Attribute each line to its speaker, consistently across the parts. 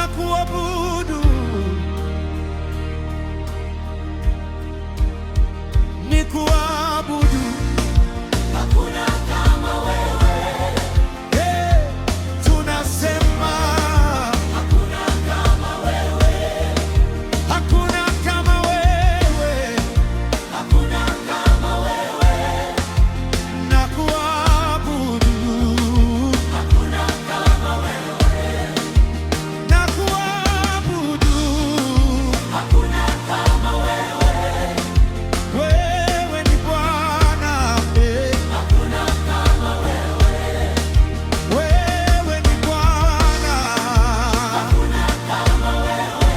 Speaker 1: na kuabudu, ni kuabudu. Hakuna kama wewe. Hey, tunasema hakuna kama wewe. Hakuna kama wewe. Hakuna kama wewe. Na kuabudu. Hakuna kama wewe. Na kuabudu. Hakuna kama wewe. Wewe ni Bwana. Hakuna kama wewe. Wewe ni Bwana. Hakuna kama wewe.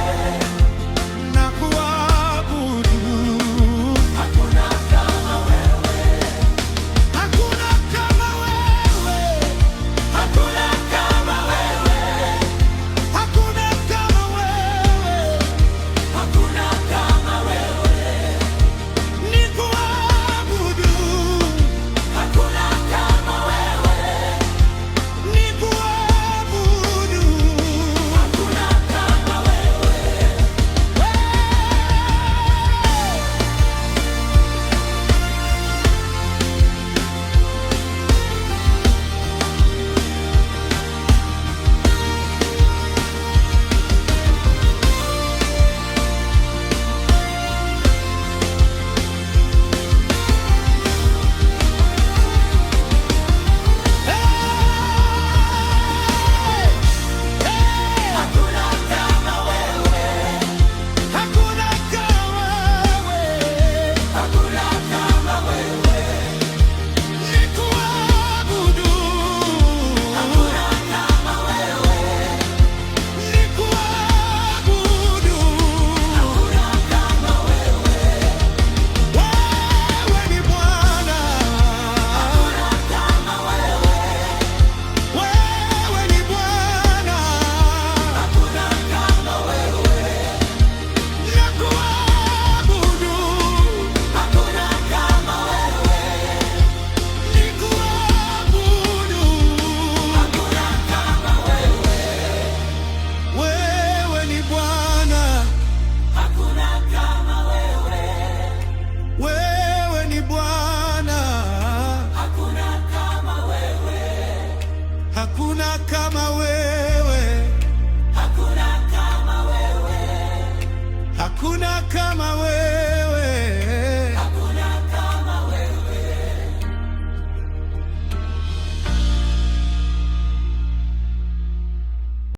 Speaker 1: Na kuabudu. Hakuna kama wewe. Hakuna kama wewe. Hakuna kama wewe. Hakuna kama wewe. Hakuna kama wewe. Ni kuabudu. Hakuna kama wewe. Ni kuabudu. Hakuna kama wewe. Hakuna kama wewe. Hakuna kama wewe. Hakuna kama wewe. Ni kuabudu. Hakuna kama wewe. Ni kuabudu. Hakuna kama wewe. Wewe ni Bwana. Hakuna kama wewe. Wewe ni Bwana. Hakuna kama wewe. Na kuabudu. Hakuna kama wewe. Ni kuabudu. Hakuna kama wewe. Wewe ni Bwana. Hakuna kama wewe. Wewe ni Bwana. Hakuna kama wewe. Hakuna kama wewe. Hakuna kama wewe. Hakuna kama wewe.